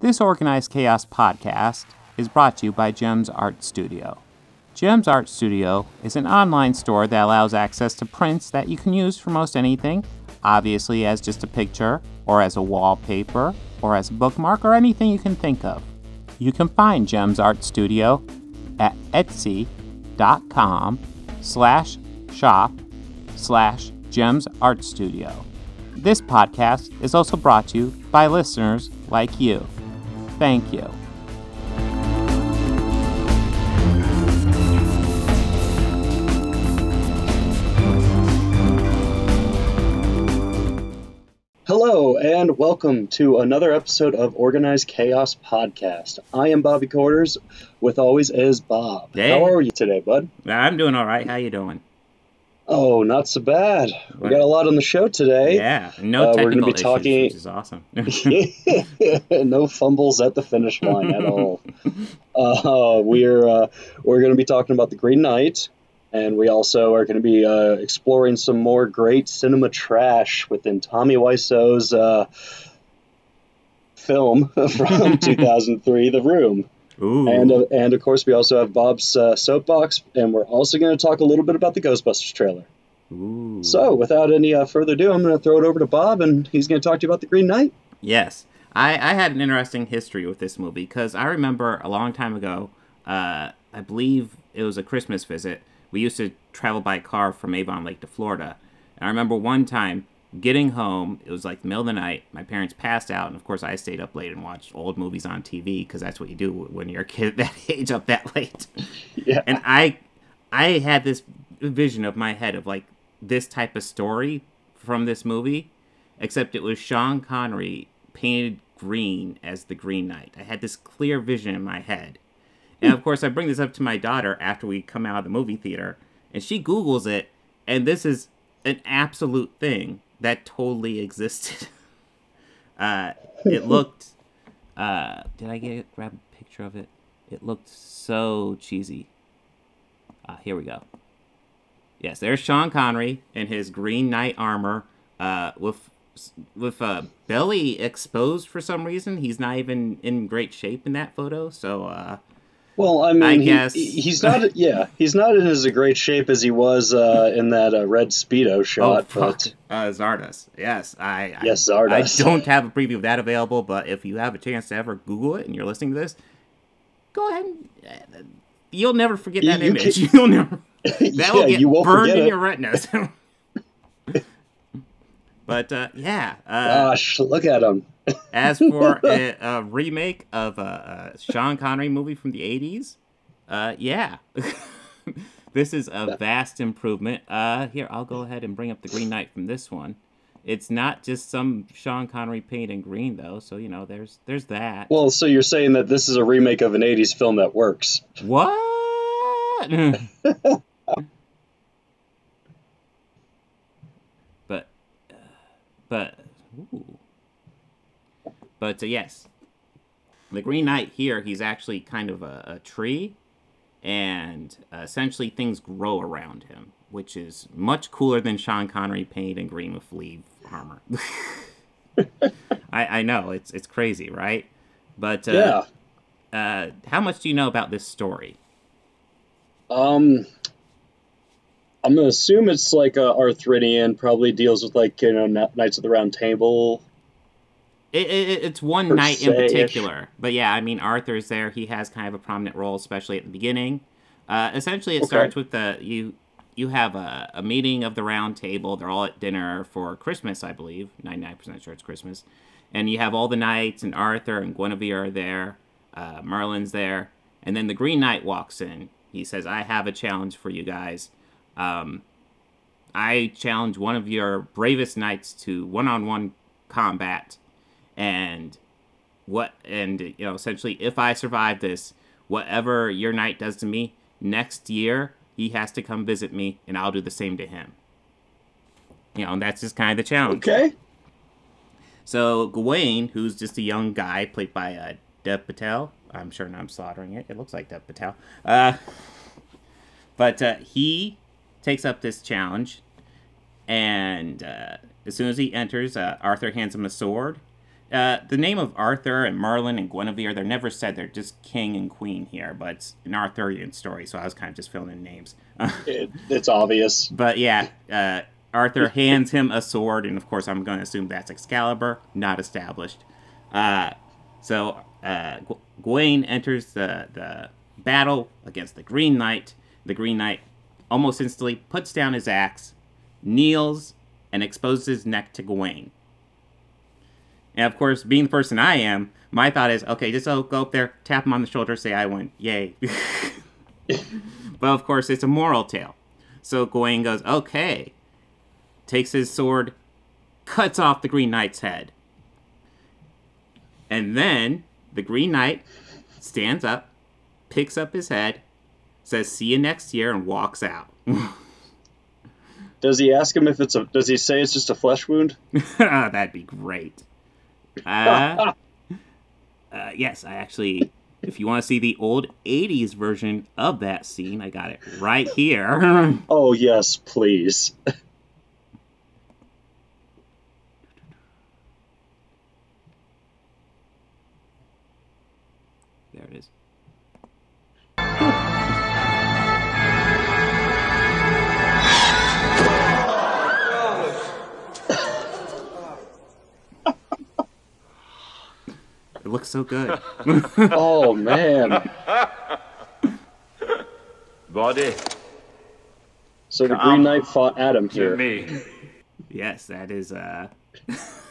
This Organized Chaos podcast is brought to you by JEMS Art Studio. JEMS Art Studio is an online store that allows access to prints that you can use for most anything, obviously as just a picture, or as a wallpaper, or as a bookmark, or anything you can think of. You can find JEMS Art Studio at etsy.com/shop/JEMS Art Studio. This podcast is also brought to you by listeners like you. Thank you. Hello, and welcome to another episode of Organized Chaos Podcast. I am Bobby Quarters, with always is Bob. Hey. How are you today, bud? I'm doing all right. How you doing? Oh, not so bad. We got a lot on the show today. Yeah, no technical we're gonna be issues, talking... which is awesome. No fumbles at the finish line at all. We're going to be talking about The Green Knight, and we also are going to be exploring some more great cinema trash within Tommy Wiseau's film from 2003, The Room. Ooh. And of course, we also have Bob's soapbox, and we're also going to talk a little bit about the Ghostbusters trailer. Ooh. So, without any further ado, I'm going to throw it over to Bob, and he's going to talk to you about The Green Knight. Yes. I had an interesting history with this movie, because I remember a long time ago, I believe it was a Christmas visit, we used to travel by car from Avon Lake to Florida. And I remember one time getting home, it was like the middle of the night, my parents passed out, and of course I stayed up late and watched old movies on TV, because that's what you do when you're a kid at that age, up that late. Yeah. And I had this vision of my head of like this type of story from this movie, except it was Sean Connery painted green as the Green Knight. I had this clear vision in my head. And of course I bring this up to my daughter after we come out of the movie theater, and she Googles it, and this is an absolute thing that totally existed. It looked, did I grab a picture of it? It looked so cheesy. Here we go. Yes, there's Sean Connery in his Green Knight armor, with belly exposed for some reason. He's not even in great shape in that photo, so, well, I mean, I guess he's not. Yeah, he's not in as great shape as he was in that red Speedo shot. Oh, fuck. Zardoz. Yes, yes, Zardoz. I don't have a preview of that available, but if you have a chance to ever Google it and you're listening to this, go ahead. You'll never forget that image. You'll never. That will get burned in your retinas. But yeah. Gosh, look at him. As for a remake of a Sean Connery movie from the 80s, yeah. This is a vast improvement. Here, I'll go ahead and bring up the Green Knight from this one. It's not just some Sean Connery painted in green, though, so, you know, there's that. Well, so you're saying that this is a remake of an 80s film that works. What? But yes, the Green Knight here, he's actually kind of a tree, and essentially things grow around him, which is much cooler than Sean Connery painted in green with leaf armor. I know, it's crazy, right? But yeah. How much do you know about this story? I'm gonna assume it's like Arthurian, probably deals with like, you know, Knights of the Round Table. It's one knight in particular, but yeah, I mean, Arthur's there. He has kind of a prominent role, especially at the beginning. Essentially, it starts with you have a meeting of the Round Table. They're all at dinner for Christmas, I believe. 99% sure it's Christmas, and you have all the knights, and Arthur and Guinevere are there. Merlin's there, and then the Green Knight walks in. He says, "I have a challenge for you guys. I challenge one of your bravest knights to one-on-one combat." And you know, essentially, if I survive this, whatever your knight does to me, next year, he has to come visit me, and I'll do the same to him. You know, and that's just kind of the challenge. Okay. So, Gawain, who's just a young guy, played by Dev Patel. I'm sure I'm slaughtering it. It looks like Dev Patel. But he takes up this challenge, and as soon as he enters, Arthur hands him a sword. The name of Arthur and Merlin and Guinevere, they're never said. They're just king and queen here, but it's an Arthurian story, so I was kind of just filling in names. It's obvious. But yeah, Arthur hands him a sword, and of course I'm going to assume that's Excalibur, not established. So Gawain enters the battle against the Green Knight. The Green Knight almost instantly puts down his axe, kneels, and exposes his neck to Gawain. And of course, being the person I am, my thought is, okay, just go up there, tap him on the shoulder, say I win, yay. But of course, it's a moral tale. So Gawain goes, okay, takes his sword, cuts off the Green Knight's head. And then the Green Knight stands up, picks up his head, says, see you next year, and walks out. Does he ask him if it's does he say it's just a flesh wound? That'd be great. Yes, I actually, if you want to see the old 80s version of that scene, I got it right here. Oh, yes, please. There it is. It looks so good. Oh, man. Body. So the Green Knight fought Adam here. Me. Yes, that is,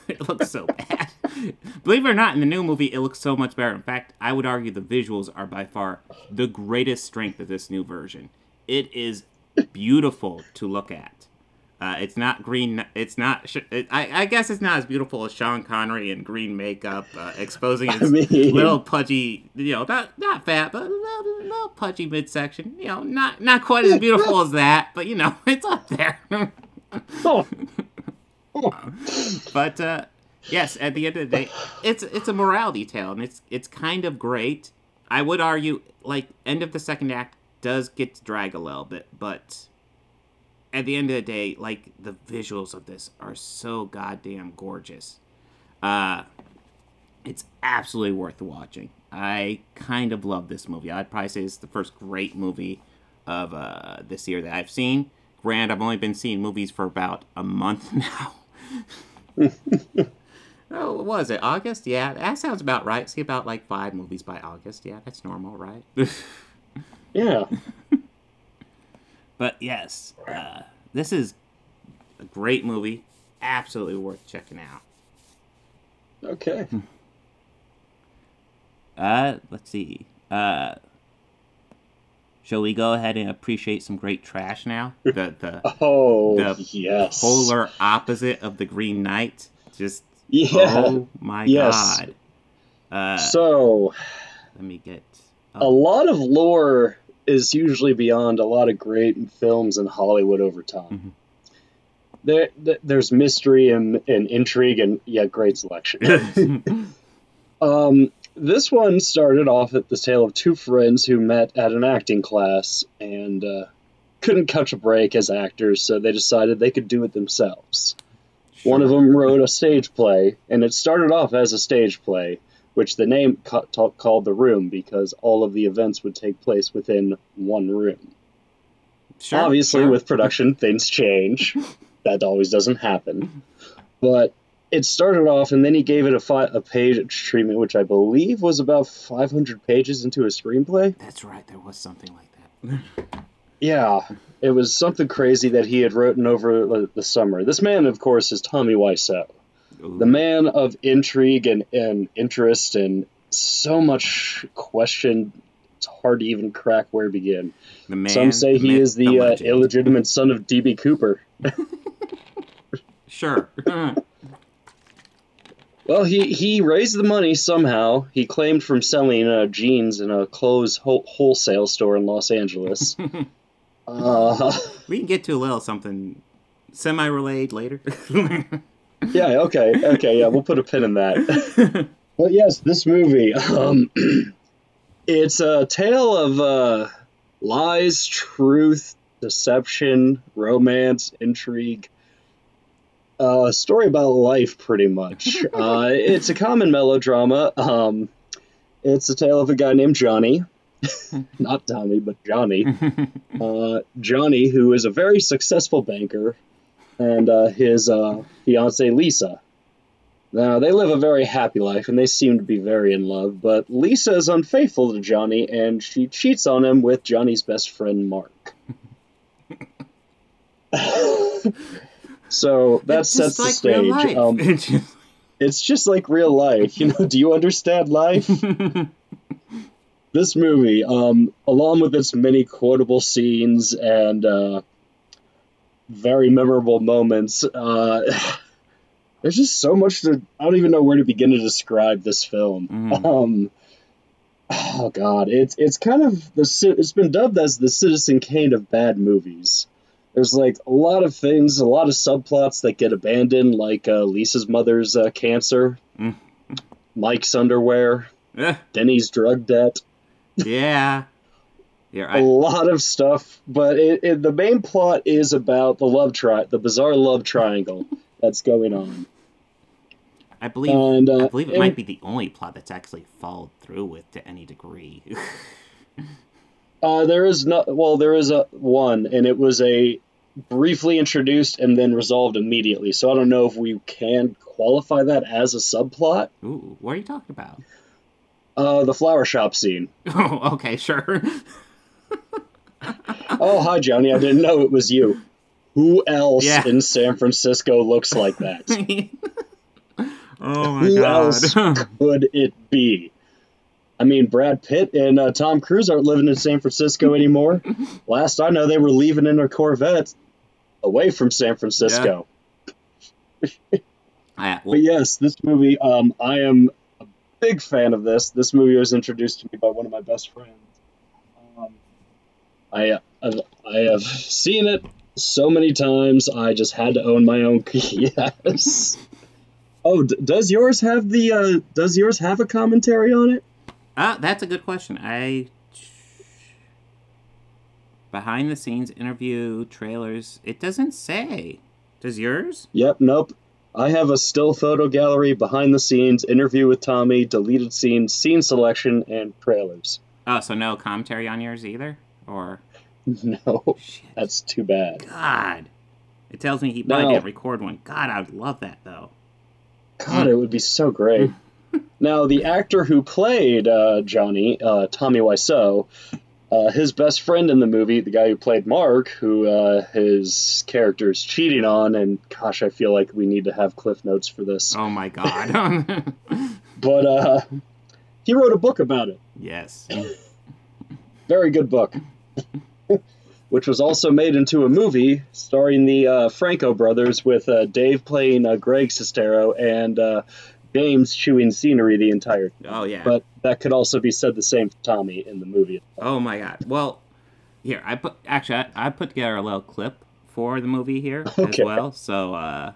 it looks so bad. Believe it or not, in the new movie, it looks so much better. In fact, I would argue the visuals are by far the greatest strength of this new version. It is beautiful to look at. It's not green. It's not. I guess it's not as beautiful as Sean Connery in green makeup, exposing his little pudgy, not fat, but a little pudgy midsection. Not quite as beautiful as that, but it's up there. But yes, at the end of the day, it's a morality tale, and it's kind of great. I would argue, end of the second act does get to drag a little bit, but at the end of the day, the visuals of this are so goddamn gorgeous. It's absolutely worth watching. I kind of love this movie. I'd probably say it's the first great movie of this year that I've seen. Granted, I've only been seeing movies for about a month now. Oh, what was it? August? Yeah, that sounds about right. See about 5 movies by August. Yeah, that's normal, right? Yeah. But yes, this is a great movie. Absolutely worth checking out. Okay. Let's see. Shall we go ahead and appreciate some great trash now? The yes. polar opposite of the Green Knight. Just oh my god. So let me get a lot of lore is usually beyond a lot of great films in Hollywood over time. Mm-hmm. There's mystery and intrigue and great selection. This one started off at the tale of two friends who met at an acting class and couldn't catch a break as actors, so they decided they could do it themselves. Sure. One of them wrote a stage play, and it started off as a stage play, which the name called The Room because all of the events would take place within one room. Sure, obviously, with production, things change. That always doesn't happen. But it started off, and then he gave it a page treatment, which I believe was about 500 pages into a screenplay. That's right, there was something like that. Yeah, it was something crazy that he had written over the summer. This man, of course, is Tommy Wiseau. Ooh. The man of intrigue and interest and so much question, it's hard to even crack where to begin. Some say he is the illegitimate son of D.B. Cooper. Sure. Well, he raised the money somehow. He claimed from selling jeans in a clothes wholesale store in Los Angeles. We can get to a little something semi-related later. Yeah, okay, yeah, we'll put a pin in that. But yes, this movie, it's a tale of lies, truth, deception, romance, intrigue. A story about life, pretty much. It's a common melodrama. It's a tale of a guy named Johnny. Not Tommy, but Johnny. Johnny, who is a very successful banker, and his fiancée, Lisa. Now, they live a very happy life, and they seem to be very in love, but Lisa is unfaithful to Johnny, and she cheats on him with Johnny's best friend, Mark. So that sets the stage. It's just like real life. You know, do you understand life? This movie, along with its many quotable scenes and very memorable moments, there's just so much to... I don't even know where to begin to describe this film. Oh God, it's kind of... It's been dubbed as the Citizen Kane of bad movies. There's like a lot of things, a lot of subplots that get abandoned, like Lisa's mother's cancer, Mike's underwear, Denny's drug debt. Yeah. A lot of stuff, but the main plot is about the bizarre love triangle that's going on. I believe it might be the only plot that's actually followed through with to any degree. There is one, and it was briefly introduced and then resolved immediately. So I don't know if we can qualify that as a subplot. Ooh, what are you talking about? The flower shop scene. Oh, okay, sure. Oh, hi, Johnny. I didn't know it was you. Who else in San Francisco looks like that? Oh my Who God. else could it be? I mean, Brad Pitt and Tom Cruise aren't living in San Francisco anymore. Last I know, they were leaving in their Corvette away from San Francisco. Yeah. But yes, this movie, I am a big fan of this. This movie was introduced to me by one of my best friends. I have seen it so many times, I just had to own my own. Yes. Oh, does yours have a commentary on it? That's a good question. Behind the scenes interview, trailers, it doesn't say. Does yours? Yep, nope. I have a still photo gallery, behind the scenes, interview with Tommy, deleted scenes, scene selection, and trailers. Oh, so no commentary on yours either? Or... No, shit. That's too bad. God. It tells me he probably didn't record one. God, I would love that, though. God, it would be so great. Now, the actor who played Johnny, Tommy Wiseau, his best friend in the movie, the guy who played Mark, who his character is cheating on, and gosh, I feel like we need to have cliff notes for this. Oh my God. But he wrote a book about it. Yes. Very good book. Which was also made into a movie starring the Franco brothers, with Dave playing Greg Sestero and James chewing scenery the entire time. Oh, yeah. But that could also be said the same for Tommy in the movie. Oh, my God. Well, here, I put together a little clip for the movie here as well. So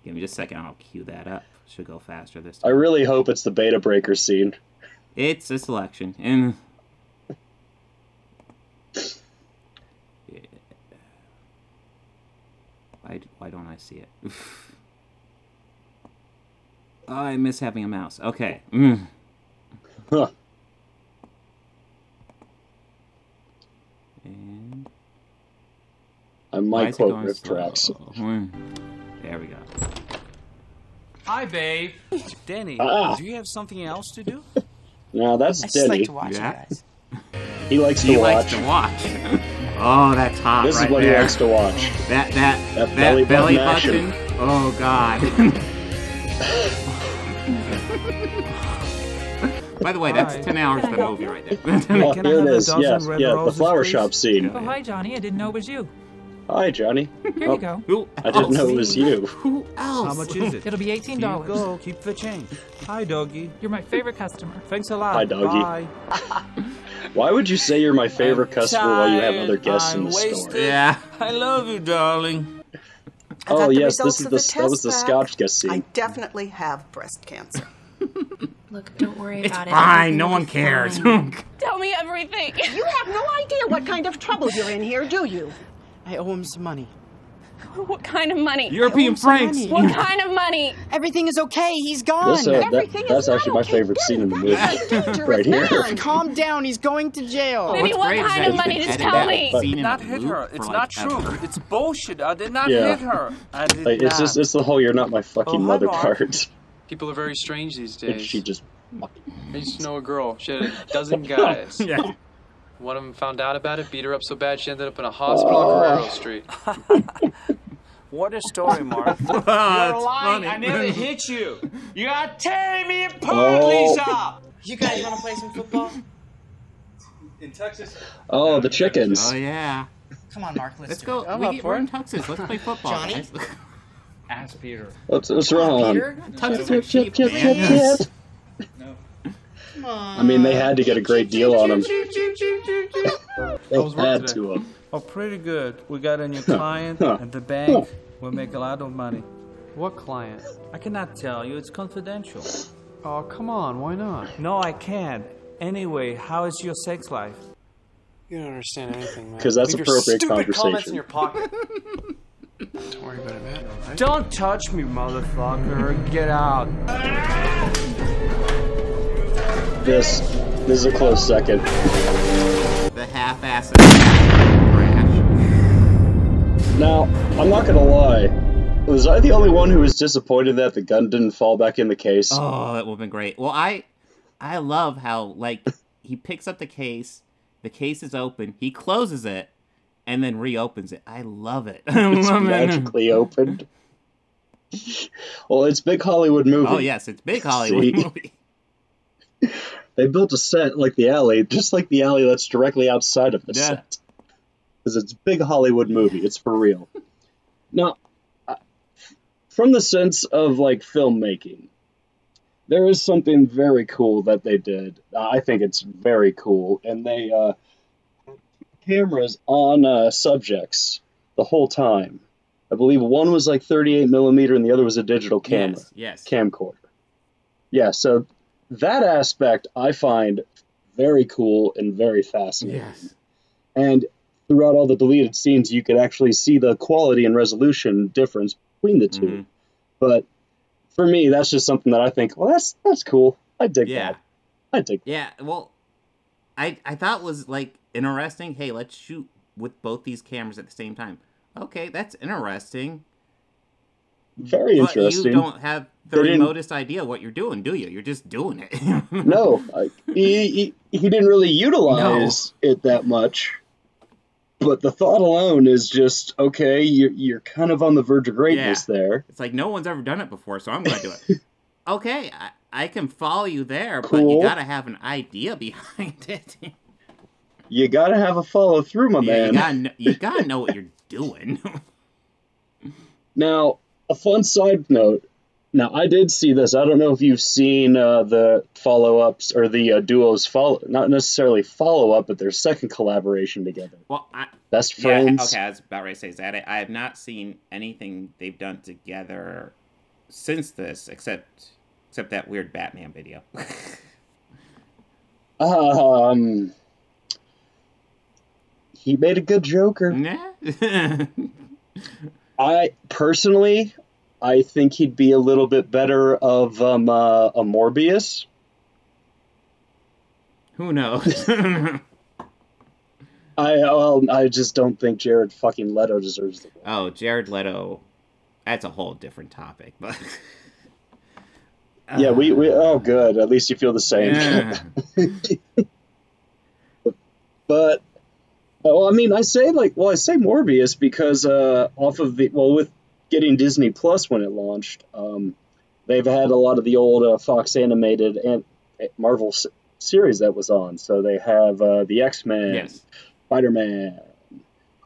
give me just a second. I'll cue that up. Should go faster this time. I really hope it's the beta breaker scene. It's a selection. And... Why don't I see it? Oh, I miss having a mouse. Okay. Huh. And I might quote rip tracks. There we go. Hi, babe. Danny, do you have something else to do? No, that's I Denny. just like to watch you guys. He likes He to likes watch. to watch. Oh, that's hot. This right is what there. he likes to watch. That belly belly button button. Oh God. By the way, that's 10 hours of the movie right there. Oh, Can I here have it a is. dozen Yes, red yeah, the roses, flower please? shop scene. Oh, hi, Johnny. I didn't know it was you. Hi, Johnny. Here you go. Who I didn't know it else? was you. Who else? How much is it? It'll be Here $18. you go. Keep the change. Hi, doggy. You're my favorite customer. Thanks a lot. Hi, doggy. Bye. Why would you say you're my favorite customer while you have other Tired, guests in I'm the store? wasted. Yeah. I love you, darling. I Oh got the yes, results this is of the the that was test the back. Scotch guest I scene. definitely have breast cancer. Look, don't worry It's about it. fine. Everything No will one be cares. fine. Tell me everything. You have no idea what kind of trouble you're in here, do you? I owe him some money. What kind of money? European francs. What kind of money? Everything is okay. He's gone. That's actually my favorite scene in the movie. Right here. Calm down. He's going to jail. Maybe what kind of money? Just tell me. I did not hit her. It's not true. It's bullshit. I did not hit her. I did like, not. It's the whole "you're not my fucking mother" part. People are very strange these days. And she just. I used to know a girl. She had a dozen guys. Yeah. One of them found out about it, beat her up so bad she ended up in a hospital on Guerrero Street. What a story, Mark. You're lying. I never hit you. You are tearing me apart, Lisa. You guys want to play some football? In Texas. Oh, the chickens. Oh yeah. Come on, Mark. Let's go. We're in Texas. Let's play football. Johnny? Guys. Ask Peter. What's wrong? Peter? Texas are cheap, man. No. Come on. I mean, they had to get a great deal on him. They was working had today. to have. Oh, pretty good. We got a new client at the bank. We'll make a lot of money. What client? I cannot tell you. It's confidential. Oh, come on. Why not? No, I can't. Anyway, how is your sex life? You don't understand anything, man. Because that's Leave your appropriate stupid comments in conversation. your pocket. Don't worry about it, man. Right? Don't touch me, motherfucker. Get out. This is a close second. The half-assed crash. Now, I'm not gonna lie. Was I the only one who was disappointed that the gun didn't fall back in the case? Oh, that would have been great. Well, I love how, like, he picks up the case is open, he closes it, and then reopens it. I love it. It's magically opened. Well, it's big Hollywood movie. Oh, yes, it's big Hollywood movie. They built a set like the alley, just like the alley that's directly outside of the set. Because it's big Hollywood movie. It's for real. Now, from the sense of, like, filmmaking, there is something very cool that they did. I think it's very cool. And they cameras on subjects the whole time. I believe one was like 38 millimeter and the other was a digital camera. Yes. Camcorder. Yeah, so that aspect I find very cool and very fascinating. Yes. And throughout all the deleted scenes, you could actually see the quality and resolution difference between the two. Mm-hmm. But for me, that's just something that I think, well, that's cool. I dig that. I dig that. Yeah, well, I thought was, like, interesting. Hey, let's shoot with both these cameras at the same time. Okay, that's interesting. Very interesting. You don't have the remotest idea what you're doing, do you? You're just doing it. No, he didn't really utilize it that much. But the thought alone is just, okay, you're kind of on the verge of greatness there. It's like no one's ever done it before, so I'm going to do it. Okay, I can follow you there, Cool. but you got to have an idea behind it. You got to have a follow through, my man. You got to know what you're doing. Now, a fun side note. Now, I did see this. I don't know if you've seen the follow-ups or the duos not necessarily follow-up, but their second collaboration together. Well, Best Friends. Okay, I was about ready to say that. I have not seen anything they've done together since this, except that weird Batman video. He made a good Joker. Nah. I think he'd be a little bit better of a Morbius. Who knows? I just don't think Jared fucking Leto deserves the role. Oh, Jared Leto. That's a whole different topic, but yeah, we oh good. At least you feel the same. Yeah. But I mean, I say Morbius because with getting Disney Plus when it launched, they've had a lot of the old Fox animated and Marvel series that was on. So they have the X-Men, yes. Spider-Man,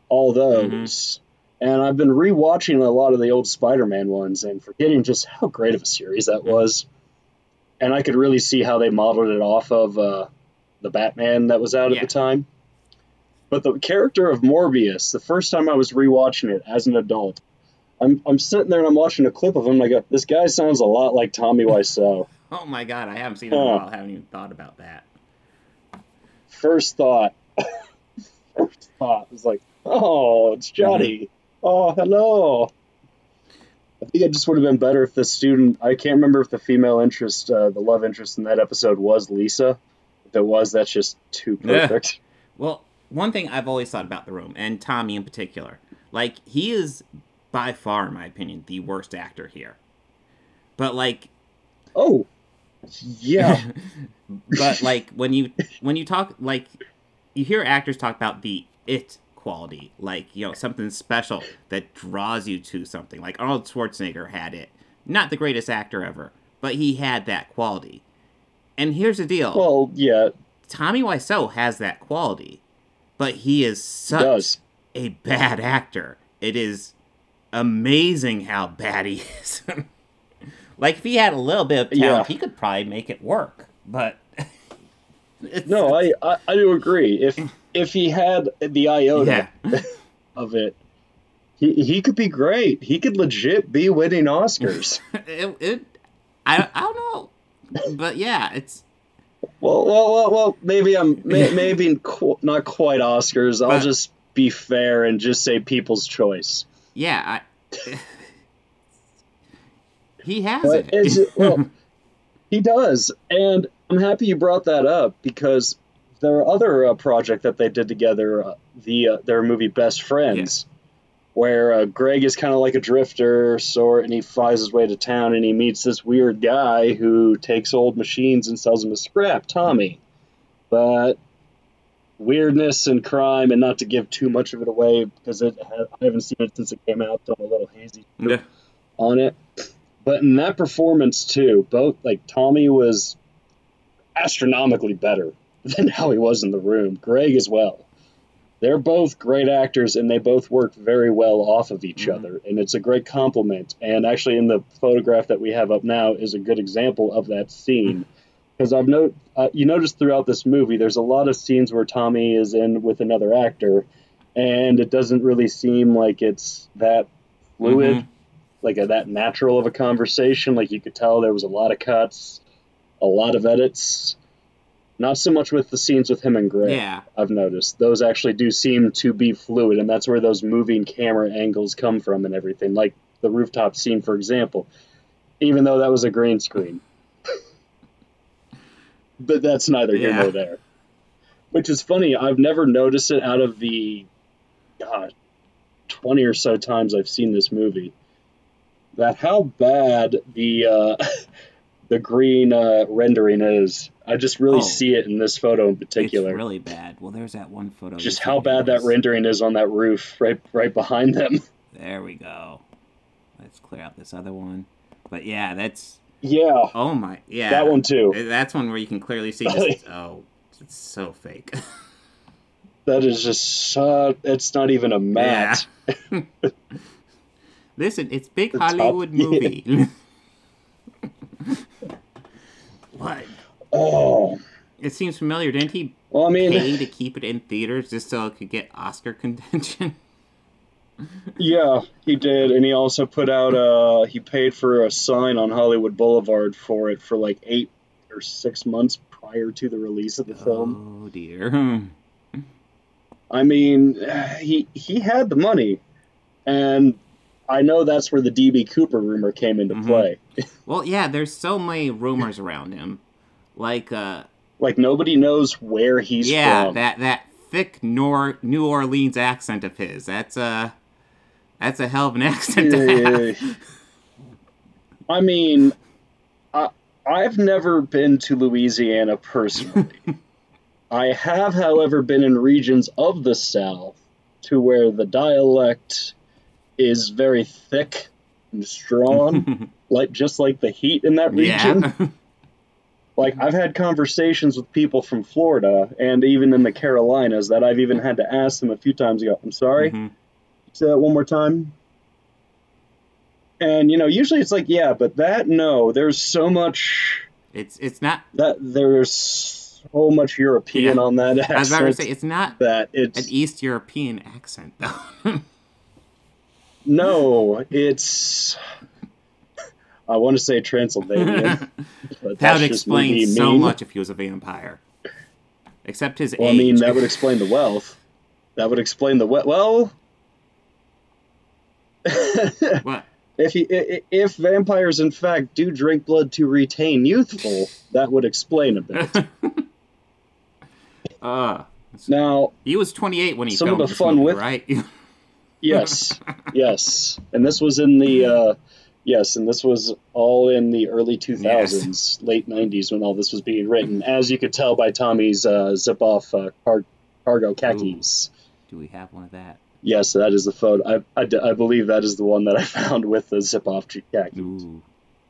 all those. Mm-hmm. And I've been rewatching a lot of the old Spider-Man ones and forgetting just how great of a series that was. And I could really see how they modeled it off of the Batman that was out at the time. But the character of Morbius, the first time I was rewatching it as an adult, I'm sitting there and I'm watching a clip of him and I go, this guy sounds a lot like Tommy Wiseau. Oh my god, I haven't seen him in a while. I haven't even thought about that. First thought was like, oh, it's Johnny. Oh, hello. I think it just would have been better if the student, I can't remember if the female interest, the love interest in that episode was Lisa. If it was, that's just too perfect. Yeah. Well, one thing I've always thought about The Room, and Tommy in particular, like, he is by far, in my opinion, the worst actor here. But, like... Oh, yeah. But, like, when you talk, like, you hear actors talk about the it quality, like, you know, something special that draws you to something. Like, Arnold Schwarzenegger had it. Not the greatest actor ever, but he had that quality. And here's the deal. Well, yeah. Tommy Wiseau has that quality, but he is such a bad actor. It is amazing how bad he is. Like, if he had a little bit of talent, he could probably make it work. But no, I do agree. If he had the iota of it, he could be great. He could legit be winning Oscars. I don't know, but yeah, it's. Well. Maybe not quite Oscars. I'll just be fair and just say People's Choice. Yeah, he has it. Well, he does, and I'm happy you brought that up because their other project that they did together, their movie Best Friends, where Greg is kind of like a drifter sort, and he flies his way to town, and he meets this weird guy who takes old machines and sells them as scrap, Tommy. But weirdness and crime, and not to give too much of it away because I haven't seen it since it came out, so I'm a little hazy on it. But in that performance too, both like Tommy was astronomically better than how he was in The Room. Greg as well. They're both great actors, and they both work very well off of each other, and it's a great compliment. And actually, in the photograph that we have up now is a good example of that scene. Because you notice throughout this movie, there's a lot of scenes where Tommy is in with another actor, and it doesn't really seem like it's that fluid, like that natural of a conversation. Like you could tell there was a lot of cuts, a lot of edits. Not so much with the scenes with him and Greg. Yeah. I've noticed. Those actually do seem to be fluid, and that's where those moving camera angles come from and everything. Like the rooftop scene, for example. Even though that was a green screen. But that's neither here nor there. Which is funny. I've never noticed it out of the 20 or so times I've seen this movie. That how bad the green rendering is. I just really see it in this photo in particular. It's really bad. Well, there's that one photo. Just how bad that rendering is on that roof right behind them. There we go. Let's clear out this other one. But yeah, that's... Yeah. Oh my... Yeah. That one too. That's one where you can clearly see just... it's so fake. That is just... it's not even a matte. Yeah. Listen, it's big Hollywood movie. What? Oh. It seems familiar. Didn't he pay to keep it in theaters just so it could get Oscar contention? Yeah, he did. And he also put out, he paid for a sign on Hollywood Boulevard for it for like 8 or 6 months prior to the release of the film. Oh, dear. I mean, he had the money. And I know that's where the D.B. Cooper rumor came into play. Well, yeah, there's so many rumors around him. Like nobody knows where he's from. Yeah, that thick New Orleans accent of his. That's a hell of an accent to have. I mean, I've never been to Louisiana personally. I have, however, been in regions of the South to where the dialect is very thick and strong, just like the heat in that region. Yeah. Like, I've had conversations with people from Florida and even in the Carolinas that I've even had to ask them a few times ago, I'm sorry, say that one more time. And, usually it's like, yeah, but there's so much... It's not... There's so much European on that accent. I was about to say, it's not that it's an East European accent, though. No, it's... I want to say Transylvanian. That would explain so much if he was a vampire. Except his age. I mean, that would explain the wealth. That would explain the... Well, What? If vampires in fact do drink blood to retain youthful, that would explain a bit. Now he was 28 when he some filmed of the this fun movie, with right? yes, and this was in the and this was all in the early 2000s, late 90s when all this was being written, as you could tell by Tommy's zip-off cargo khakis. Ooh. Do we have one of that? Yes, that is the photo. I believe that is the one that I found with the zip-off khakis. Ooh.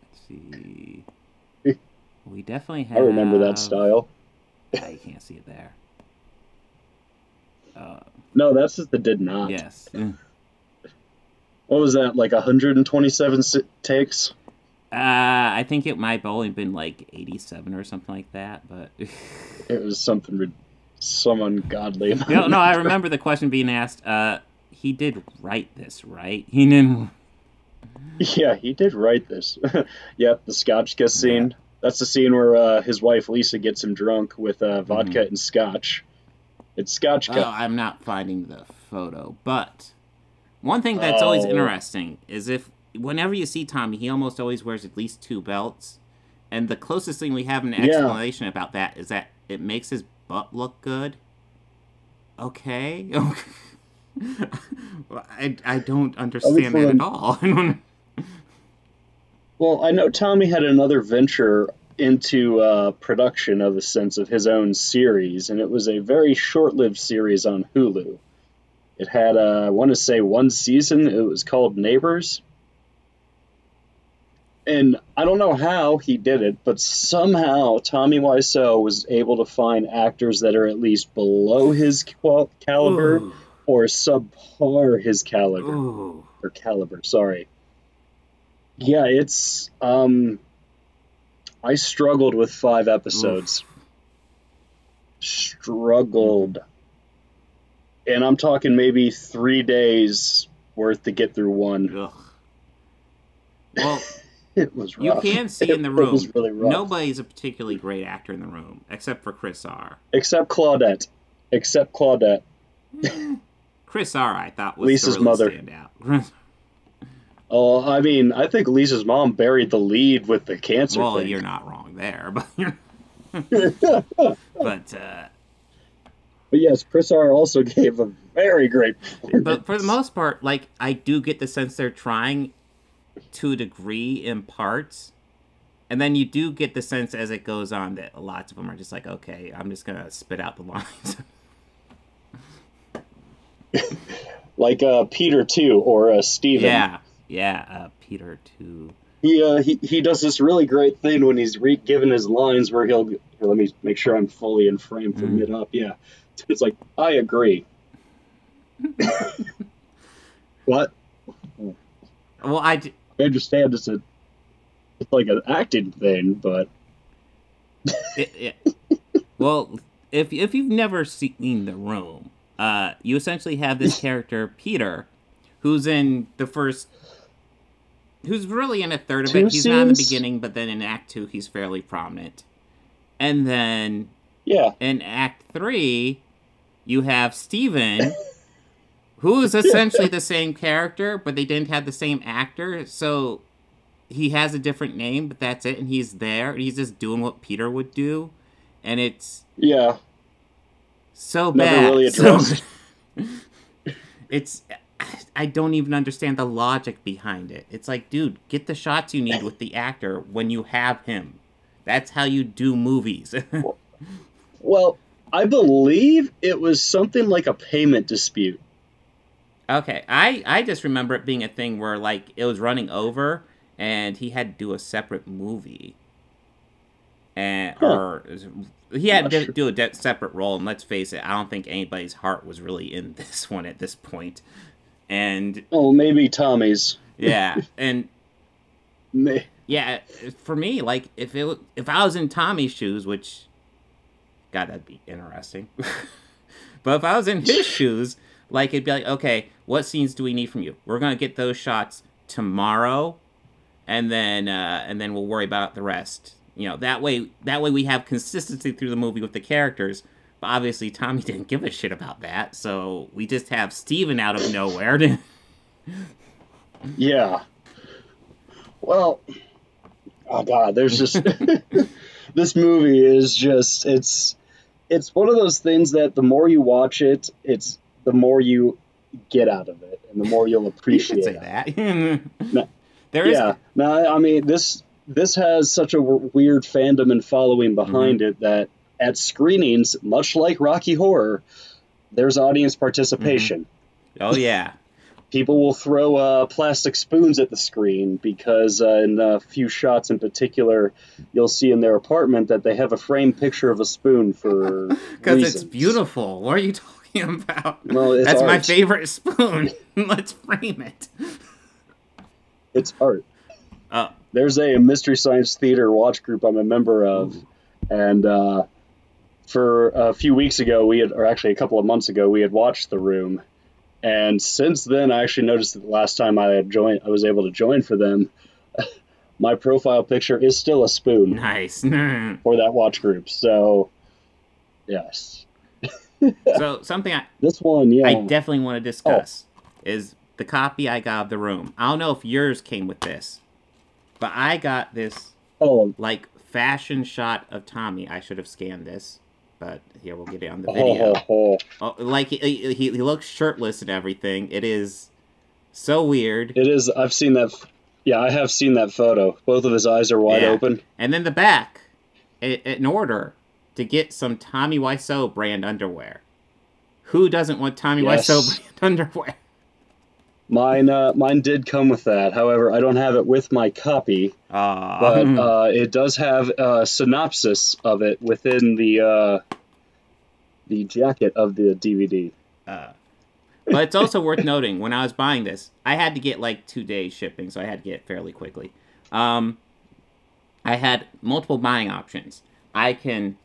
Let's see. We definitely have... I remember that style. Yeah, you can't see it there. No, that's just the did not. Yes. What was that, like 127 takes? I think it might have only been like 87 or something like that, but... It was some ungodly amount. No, I remember the question being asked. He did write this, right? He didn't... Yeah, he did write this. Yep, the scotch kiss scene. Yeah. That's the scene where his wife Lisa gets him drunk with vodka and scotch. It's scotch cut. Oh, I'm not finding the photo, but one thing that's always interesting is whenever you see Tommy, he almost always wears at least 2 belts, and the closest thing we have an explanation about that is that it makes his butt look good. Okay. I don't understand that at all. Well, I know Tommy had another venture into production of a sense of his own series, and it was a very short-lived series on Hulu. It had, I want to say, 1 season. It was called Neighbors. And I don't know how he did it, but somehow Tommy Wiseau was able to find actors that are at least below his caliber or subpar his caliber. Or caliber, sorry. Yeah, it's... I struggled with 5 episodes. Struggled. And I'm talking maybe 3 days worth to get through 1. Ugh. Well, it was rough. You can see in the room, it was really rough. Nobody's a particularly great actor in the room, except for Chris R. Except Claudette. Chris R, I thought, was Lisa's the mother. Standout. Oh, I mean, I think Lisa's mom buried the lead with the cancer Well, thing. you're not wrong there, but but yes, Chris R also gave a very great performance. But for the most part, like, I do get the sense they're trying to a degree in parts, and then you do get the sense as it goes on that lots of them are just like, okay, I'm just gonna spit out the lines. Like Peter too, or Steven. Yeah, Peter too. He does this really great thing when he's given his lines where he'll let me make sure I'm fully in frame for mid up. Yeah, it's like, I agree. What? Well, I understand it's like an acting thing, but well, if you've never seen The Room, you essentially have this character Peter, who's really in a third of it. He's not in the beginning, but then in Act 2, he's fairly prominent. And then, in Act 3, you have Steven, who is essentially the same character, but they didn't have the same actor, so he has a different name, but that's it, and he's there, and he's just doing what Peter would do, and it's... so bad. Never really addressed. It's... I don't even understand the logic behind it. It's like, dude, get the shots you need with the actor when you have him. That's how you do movies. Well, I believe it was something like a payment dispute. Okay, I just remember it being a thing where, like, it was running over, and he had to do a separate movie. Or he had to do a separate role, and let's face it, I don't think anybody's heart was really in this one at this point. And maybe Tommy's. Yeah, and yeah, for me, like, if I was in Tommy's shoes, which, God, that'd be interesting. But if I was in his shoes, like, it'd be like, okay, what scenes do we need from you? We're gonna get those shots tomorrow, and then we'll worry about the rest. You know, that way we have consistency through the movie with the characters. But obviously, Tommy didn't give a shit about that, so we just have Steven out of nowhere. Yeah. Well, oh god, there's just this movie is just it's one of those things that the more you watch it, it's the more you get out of it, and the more you'll appreciate you could say that. Now, There is. yeah. Now, I mean, this has such a weird fandom and following behind it that at screenings, much like Rocky Horror, there's audience participation. Oh yeah. People will throw plastic spoons at the screen because in a few shots in particular, you'll see in their apartment that they have a framed picture of a spoon for because it's beautiful. What are you talking about? Well, it's That's art. my favorite spoon. Let's frame it. It's art. Oh. There's a Mystery Science Theater watch group I'm a member of, and for a few weeks ago, or actually a couple of months ago, we had watched The Room. And since then, I actually noticed that the last time I was able to join for them, my profile picture is still a spoon. Nice. For that watch group. So, yes. So something I definitely want to discuss is the copy I got of The Room. I don't know if yours came with this, but I got this like fashion shot of Tommy. I should have scanned this. But here, we'll get it on the video. Oh, like, he looks shirtless and everything. It is so weird. It is. I've seen that. Yeah, I have seen that photo. Both of his eyes are wide open. And then the back, in order to get some Tommy Wiseau brand underwear. Who doesn't want Tommy Wiseau brand underwear? Mine did come with that. However, I don't have it with my copy. But it does have a synopsis of it within the jacket of the DVD. But it's also worth noting, when I was buying this, I had to get like 2 days shipping, so I had to get it fairly quickly. I had multiple buying options. I can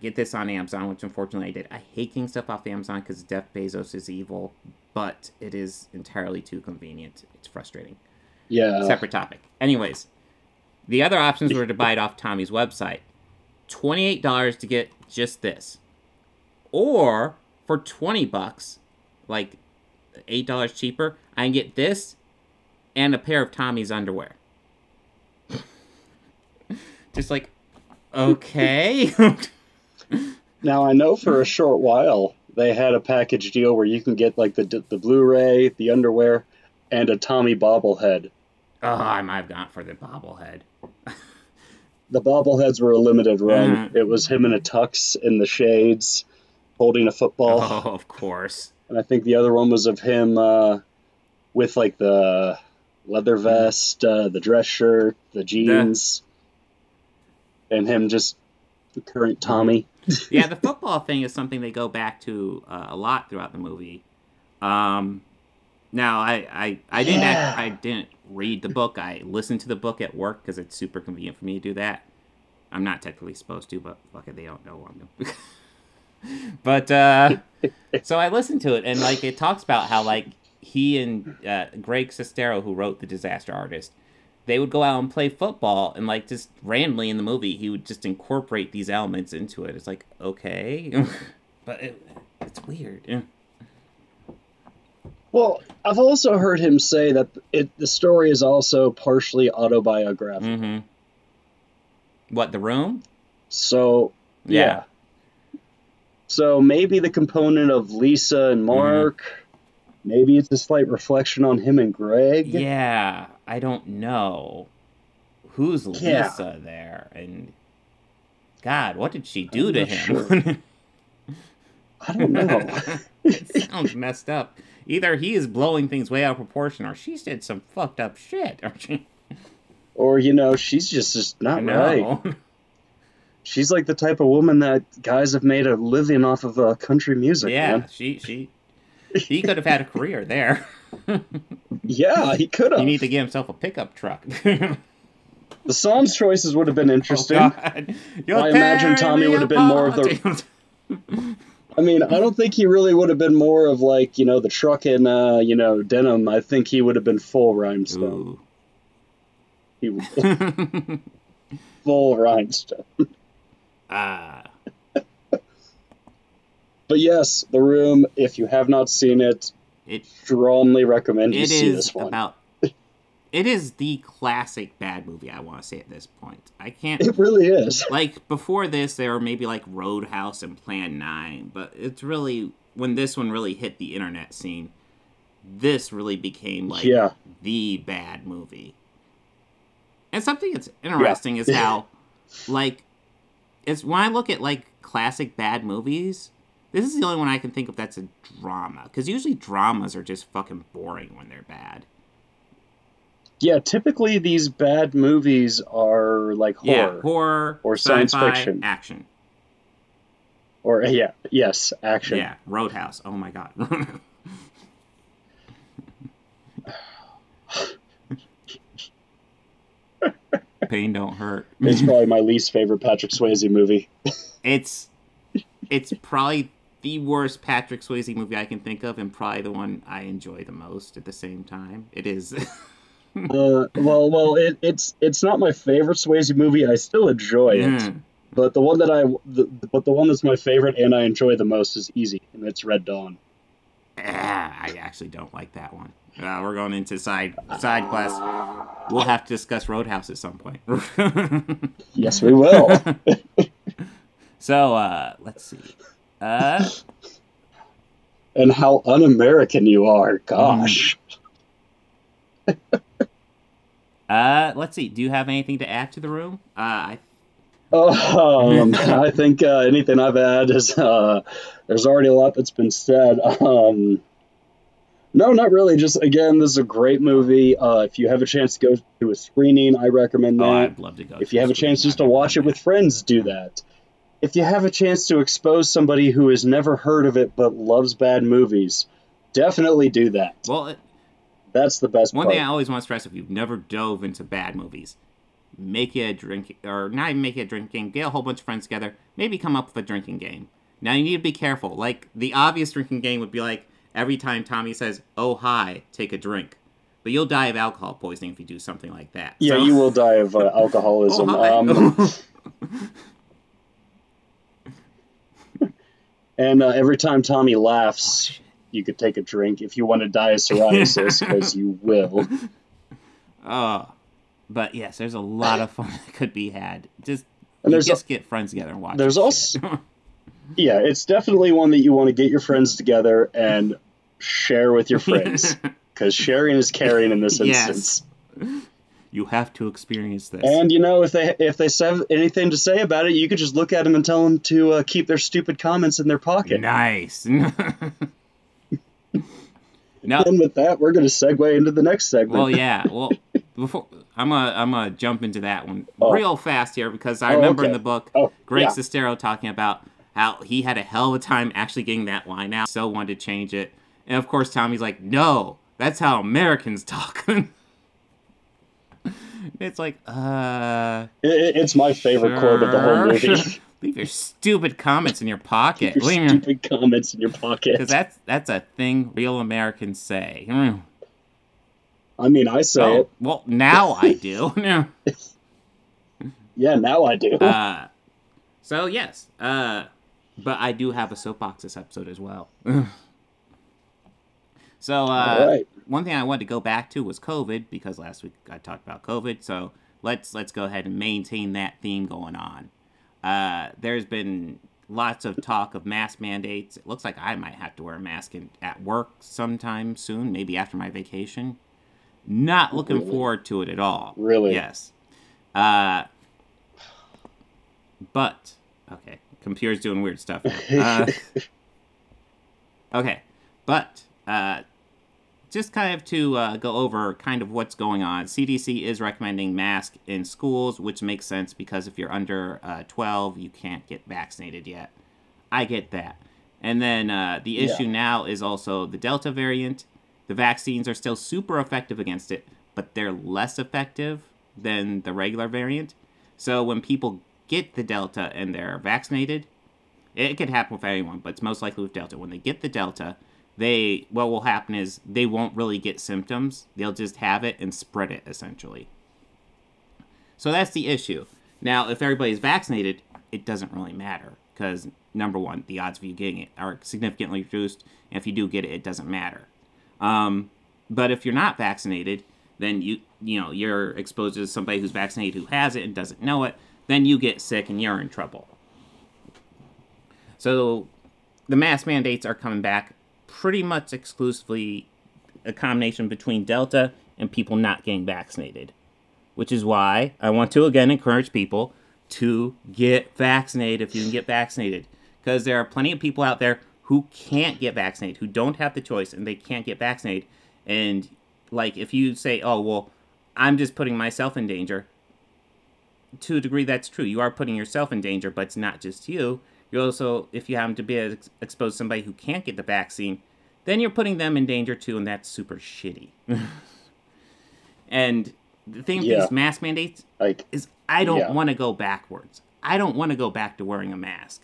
get this on Amazon, which unfortunately I did. I hate getting stuff off Amazon because Jeff Bezos is evil, but it is entirely too convenient. It's frustrating. Yeah. Separate topic. Anyways, the other options were to buy it off Tommy's website. $28 to get just this. Or for $20, like $8 cheaper, I can get this and a pair of Tommy's underwear. Just like, okay. Now, I know for a short while they had a package deal where you can get like the Blu-ray, the underwear, and a Tommy bobblehead. Oh, I might have gone for the bobblehead. The bobbleheads were a limited run. It was him in a tux in the shades, holding a football. Oh, of course. And I think the other one was of him with like the leather vest, the dress shirt, the jeans, and him just the current Tommy. Yeah, the football thing is something they go back to a lot throughout the movie. Now, I didn't read the book. I listened to the book at work because it's super convenient for me to do that. I'm not technically supposed to, but fuck it, they don't know what I'm doing. But so I listened to it, and like it talks about how like he and Greg Sestero, who wrote The Disaster Artist, they would go out and play football, and like just randomly in the movie, he would just incorporate these elements into it. It's like, okay, but it's weird. Yeah. Well, I've also heard him say that the story is also partially autobiographical. Mm-hmm. What, The Room? So, yeah. So maybe the component of Lisa and Mark, maybe it's a slight reflection on him and Greg. Yeah, I don't know. Who's Lisa there? And God, what did she do to him? Sure. I don't know. It sounds messed up. Either he is blowing things way out of proportion, or she did some fucked up shit. Or, she's just not right. She's like the type of woman that guys have made a living off of country music. Yeah, man. he could have had a career there. Yeah, he could have. He needs to get himself a pickup truck. The songs choices would have been interesting. Oh, I imagine Tommy would have been more of the... I mean, I don't think he really would have been more of like, the truck and, denim. I think he would have been full rhinestone. He would full rhinestone. But yes, The Room, if you have not seen it, strongly recommend you see this one. It is the classic bad movie, I want to say at this point. I can't... It really is. Like, before this, there were maybe, like, Roadhouse and Plan 9, but it's really... When this one really hit the internet scene, this really became, like, the bad movie. And something that's interesting is how, like, it's when I look at, like, classic bad movies, this is the only one I can think of that's a drama. Because usually dramas are just fucking boring when they're bad. Yeah, typically these bad movies are like horror. Yeah, horror, or science fiction. Action. Or, action. Yeah, Roadhouse. Oh my god. Pain don't hurt. It's probably my least favorite Patrick Swayze movie. It's probably the worst Patrick Swayze movie I can think of, and probably the one I enjoy the most at the same time. It is. It's not my favorite Swayze movie. I still enjoy it, but the one that's my favorite and I enjoy the most is easy, and it's Red Dawn. I actually don't like that one. We're going into side class. We'll have to discuss Roadhouse at some point. Yes, we will. So, let's see. And how un-American you are. Gosh. Let's see. Do you have anything to add to the room? I think anything I've added is there's already a lot that's been said. No, not really. Just, again, this is a great movie. If you have a chance to go to a screening, I recommend that. I'd love to go. If you have a chance just to watch it with friends, do that. If you have a chance to expose somebody who has never heard of it but loves bad movies, definitely do that. Well, that's the best part. One thing I always want to stress, if you've never dove into bad movies, make it a drink, or not even make it a drinking, get a whole bunch of friends together, maybe come up with a drinking game. Now, you need to be careful. Like, the obvious drinking game would be like, every time Tommy says, "Oh, hi," take a drink. But you'll die of alcohol poisoning if you do something like that. Yeah, you will die of alcoholism. Oh, and every time Tommy laughs, you could take a drink if you want to die of psoriasis, because you will. But yes, there's a lot of fun that could be had. Just get friends together and watch. There's also... Yeah, it's definitely one that you want to get your friends together and share with your friends. Because sharing is caring in this instance. You have to experience this. And, if they have anything to say about it, you could just look at them and tell them to keep their stupid comments in their pocket. Nice. Now, and with that, we're going to segue into the next segment. Well, yeah. Well, before I'm gonna jump into that one real fast here, because I remember in the book, Greg Sestero talking about how he had a hell of a time actually getting that line out. So wanted to change it. And of course, Tommy's like, "No, that's how Americans talk." It's like, it's my favorite quote of the whole movie. Leave your stupid comments in your pocket. Leave your stupid comments in your pocket. Because that's a thing real Americans say. I mean, I say it. Well, now I do. Yeah, now I do. So, yes. But I do have a soapbox this episode as well. So, one thing I wanted to go back to was COVID, because last week I talked about COVID. So, let's go ahead and maintain that theme going on. There's been lots of talk of mask mandates. It looks like I might have to wear a mask at work sometime soon, maybe after my vacation. Not looking forward to it at all. Really? Yes. But, okay, computer's doing weird stuff now. Okay, but, just kind of to go over kind of what's going on. CDC is recommending masks in schools, which makes sense because if you're under 12, you can't get vaccinated yet. I get that. And then the issue now is also the Delta variant. The vaccines are still super effective against it, but they're less effective than the regular variant. So when people get the Delta and they're vaccinated, it could happen with anyone, but it's most likely with Delta. When they get the Delta, what will happen is they won't really get symptoms. They'll just have it and spread it, essentially. So that's the issue. Now, if everybody's vaccinated, it doesn't really matter, because, number one, the odds of you getting it are significantly reduced, and if you do get it, it doesn't matter. But if you're not vaccinated, then you're exposed to somebody who's vaccinated who has it and doesn't know it. Then you get sick and you're in trouble. So the mask mandates are coming back pretty much exclusively a combination between Delta and people not getting vaccinated. Which is why I want to, again, encourage people to get vaccinated if you can get vaccinated. Because there are plenty of people out there who can't get vaccinated, who don't have the choice, and they can't get vaccinated. And, like, if you say, oh, well, I'm just putting myself in danger, to a degree that's true. You are putting yourself in danger, but it's not just you. You also, if you happen to be exposed to somebody who can't get the vaccine, then you're putting them in danger too, and that's super shitty. And the thing with these mask mandates is I don't want to go backwards. I don't want to go back to wearing a mask.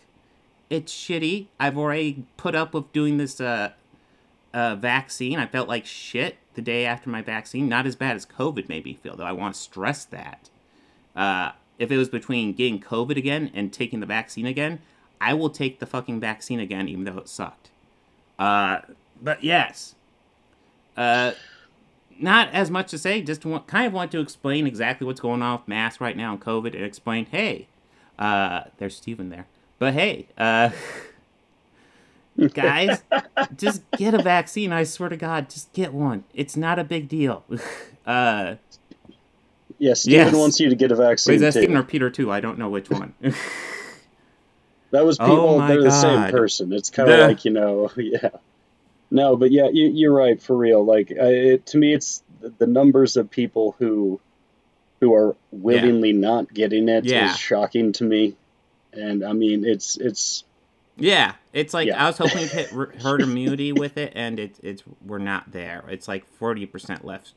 It's shitty. I've already put up with doing this vaccine. I felt like shit the day after my vaccine. Not as bad as COVID made me feel, though. I want to stress that. If it was between getting COVID again and taking the vaccine again, I will take the fucking vaccine again, even though it sucked. But yes. Not as much to say, just kind of want to explain exactly what's going on with masks right now and COVID and explain, hey, there's Steven there. But hey, guys, just get a vaccine. I swear to God, just get one. It's not a big deal. Yeah, Steven wants you to get a vaccine. Wait, is that too. Steven or Peter too? I don't know which one. That was people. They're the same person. It's kind of like, yeah. No, but yeah, you're right, for real. Like, to me, it's the numbers of people who are willingly not getting it is shocking to me. And I mean, it's yeah, it's like I was hoping to hit herd immunity with it, and we're not there. It's like 40% left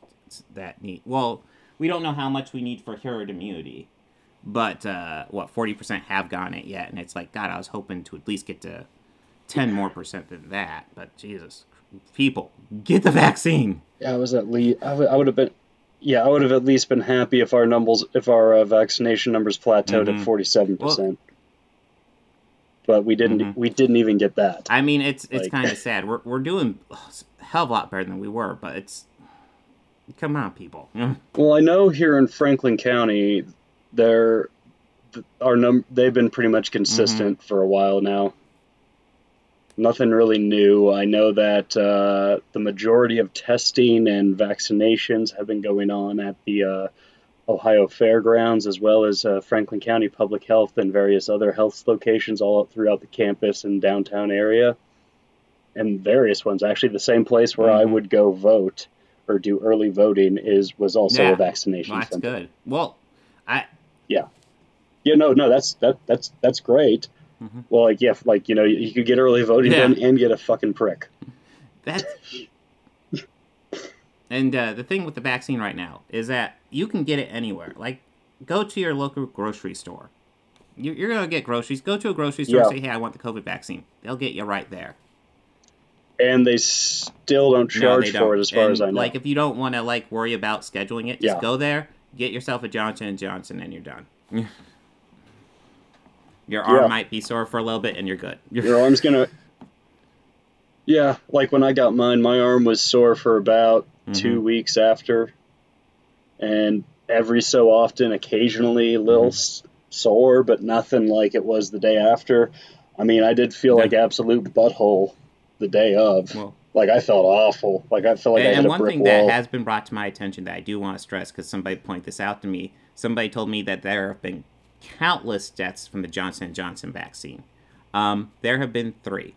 that need. Well, we don't know how much we need for herd immunity, but 40% have gotten it yet, and it's like, God, I was hoping to at least get to 10% more than that. But Jesus, people, get the vaccine. Yeah, I was at least I would have been. Yeah, I would have at least been happy if our vaccination numbers plateaued at 47%. Well, but we didn't. We didn't even get that. I mean, it's kind of sad. We're doing a hell of a lot better than we were, but it's come on, people. Well, I know here in Franklin County, they've been pretty much consistent for a while now. Nothing really new. I know that the majority of testing and vaccinations have been going on at the Ohio Fairgrounds, as well as Franklin County Public Health and various other health locations all throughout the campus and downtown area. And various ones. Actually, the same place where I would go vote or do early voting was also a vaccination center. That's good. Well, that's great. Well, you could get early voting done and get a fucking prick. And the thing with the vaccine right now is that you can get it anywhere. Like, go to your local grocery store. You're going to get groceries. Go to a grocery store and say, hey, I want the COVID vaccine. They'll get you right there. And they still don't charge for it as far as I know. Like, if you don't want to, worry about scheduling it, just go there, get yourself a Johnson & Johnson, and you're done. Your arm might be sore for a little bit, and you're good. Your arm's going to... Yeah, like when I got mine, my arm was sore for about 2 weeks after. And every so often, occasionally, a little sore, but nothing like it was the day after. I mean, I did feel like absolute butthole the day of. Well, I felt awful. I felt like I hit a brick wall. And one thing that has been brought to my attention that I do want to stress, because somebody pointed this out to me, somebody told me that there have been countless deaths from the Johnson & Johnson vaccine. There have been 3.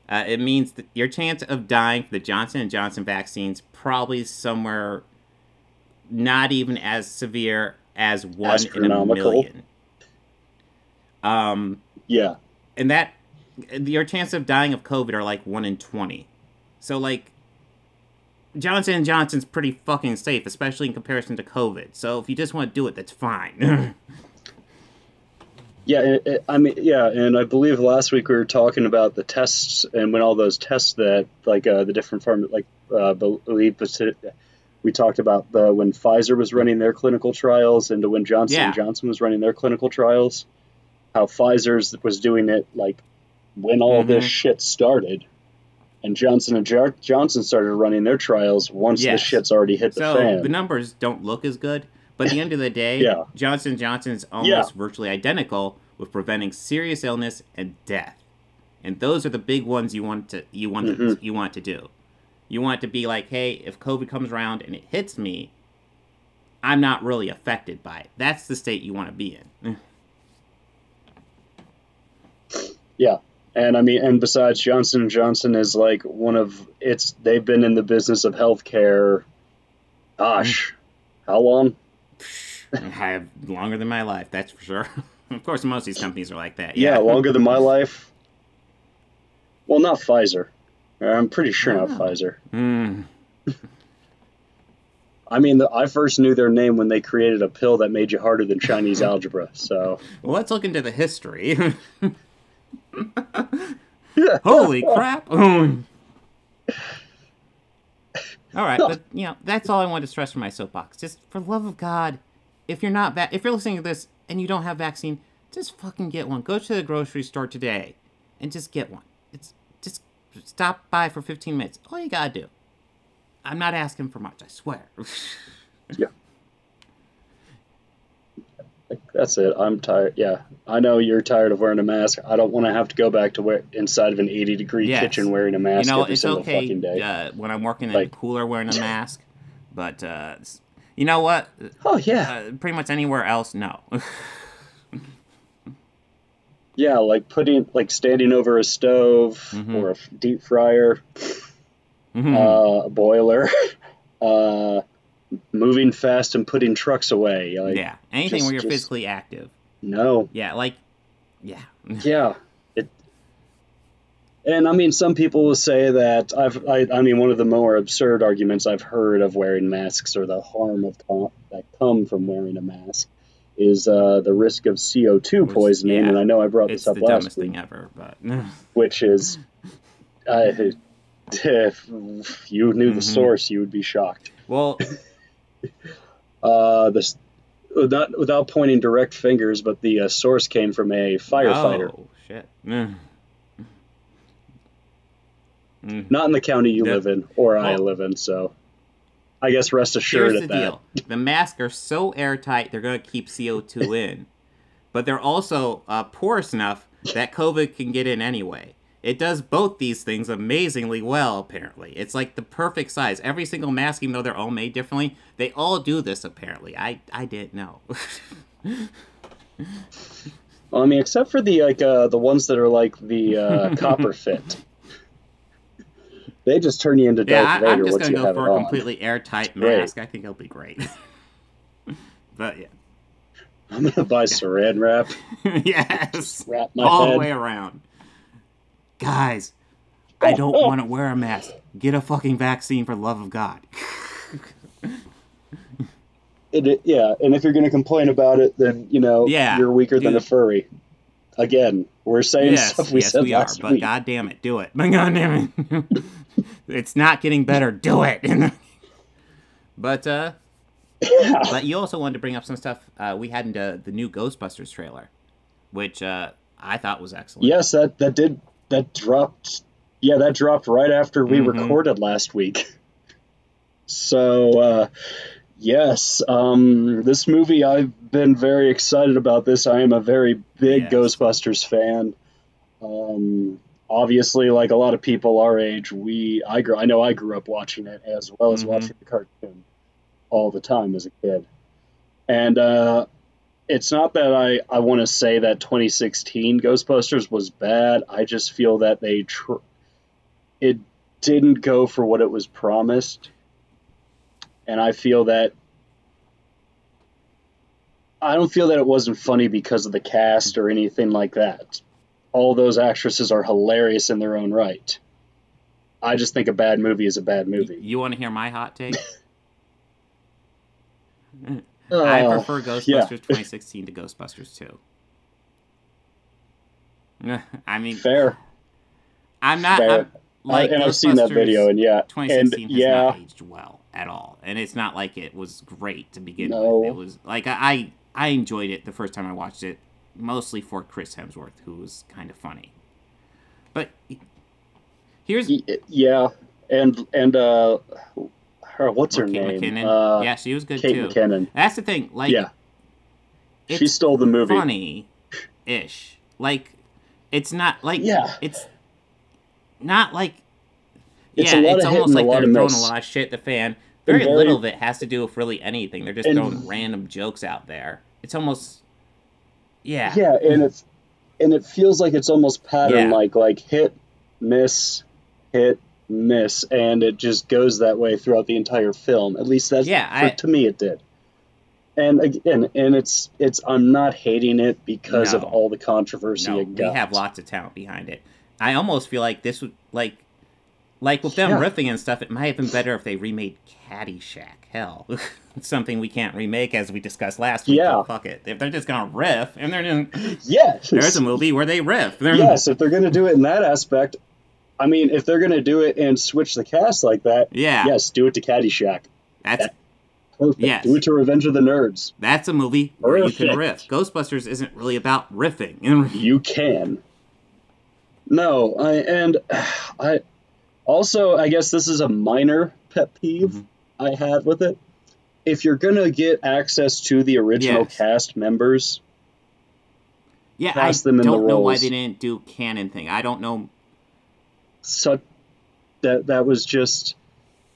It means that your chance of dying from the Johnson & Johnson vaccines probably somewhere not even as severe as 1 in a million. Yeah. And that your chance of dying of COVID are 1 in 20. So Johnson & Johnson's pretty fucking safe, especially in comparison to COVID. So if you just want to do it, that's fine. Yeah, and I believe last week we were talking about the tests, and when all those tests that, the different we talked about when Pfizer was running their clinical trials and when Johnson & Johnson was running their clinical trials, how Pfizer's was doing it, when all this shit started, And Johnson started running their trials once the shit's already hit the fan. So the numbers don't look as good, but at the end of the day, Johnson & Johnson is almost virtually identical with preventing serious illness and death. And those are the big ones you want to do. You want to be like, hey, if COVID comes around and it hits me, I'm not really affected by it. That's the state you want to be in. Yeah. And I mean, and besides, Johnson & Johnson is like they've been in the business of healthcare, gosh, how long? I have longer than my life, that's for sure. Of course, most of these companies are like that. Yeah, longer than my life. Well, not Pfizer. I'm pretty sure not Pfizer. I mean, I first knew their name when they created a pill that made you harder than Chinese algebra, so... Well, let's look into the history. Holy crap! All right, but that's all I wanted to stress from my soapbox. Just for the love of God, if you're listening to this and you don't have vaccine, just fucking get one. Go to the grocery store today and just get one. It's just stop by for 15 minutes. All you gotta do. I'm not asking for much, I swear. Yeah. That's it. I'm tired. Yeah. I know you're tired of wearing a mask. I don't want to have to go back to inside of an 80-degree kitchen wearing a mask every single fucking day. When I'm working in a cooler wearing a mask, but you know what? Oh, yeah. Pretty much anywhere else, no. Yeah, like standing over a stove or a deep fryer, a boiler, moving fast and putting trucks away. Anything where you're physically active. No. Yeah. Yeah. And I mean, some people will say that I mean, one of the more absurd arguments I've heard of wearing masks or the harm that come from wearing a mask is the risk of CO2 poisoning. And I know I brought this up last week. It's the dumbest thing ever, but which is, if you knew the source, you would be shocked. Well, without pointing direct fingers, but the source came from a firefighter. Oh shit! Not in the county you live in, or I live in, so I guess rest assured here's the deal. The masks are so airtight, they're going to keep CO2 in. But they're also porous enough that COVID can get in anyway. It does both these things amazingly well, apparently. It's like the perfect size. Every single mask, even though they're all made differently, they all do this, apparently. I didn't know. Well, I mean, except for the ones that are like the copper fit. They just turn you into Darth Vader. I'm just going to go for a completely airtight mask. I think it'll be great. But yeah. I'm going to buy saran wrap. Yes. Wrap my all head. The way around. Guys, I don't want to wear a mask. Get a fucking vaccine for the love of God. Yeah, and if you're going to complain about it, then, you're weaker than a furry. Again, we're saying stuff we said last week. But God damn it, do it. God damn it. It's not getting better. Do it. But you also wanted to bring up some stuff we had in the new Ghostbusters trailer, which I thought was excellent. Yes, that dropped. Yeah, that dropped right after we recorded last week. So, yes, this movie, I've been very excited about this. I am a very big Ghostbusters fan. Obviously, like a lot of people our age, I know I grew up watching it as well as watching the cartoon all the time as a kid. And it's not that I want to say that 2016 Ghostbusters was bad. I just feel that it didn't go for what it was promised. And I don't feel that it wasn't funny because of the cast or anything like that. All those actresses are hilarious in their own right. I just think a bad movie is a bad movie. You want to hear my hot take? I prefer Ghostbusters 2016 to Ghostbusters 2. I mean, fair. I'm not. I've seen that video, and 2016 has not aged well at all, and it's not like it was great to begin with. It was like I enjoyed it the first time I watched it, mostly for Chris Hemsworth, who was kind of funny. But Here's yeah, and what's her Kate name? McKinnon. Yeah, she was good Kate too. McKinnon. That's the thing. Like, yeah, she stole the movie. Funny-ish. Like, it's not like it's not like it's almost like they're throwing miss. a lot of shit at the fan. Very little of it has to do with really anything. They're just throwing random jokes out there. It's almost yeah, and it feels like it's almost pattern like hit, miss, and it just goes that way throughout the entire film. At least that's to me it did. And again, it's I'm not hating it because of all the controversy it got. We have lots of talent behind it. I almost feel like this would like with them riffing and stuff, it might have been better if they remade Caddyshack. Hell, it's something we can't remake, as we discussed last week. Yeah, fuck it. If they're just gonna riff, and they're just there's a movie where they riff. Yes, if they're gonna do it in that aspect, I mean, if they're gonna do it and switch the cast like that, yes, do it to Caddyshack. That's perfect. Yes. Do it to Revenge of the Nerds. That's a movie where you can riff. Ghostbusters isn't really about riffing. You can. No, I also, I guess this is a minor pet peeve I had with it. If you're going to get access to the original cast members, cast them in the roles. I don't know why they didn't do canon thing. I don't know. So that was just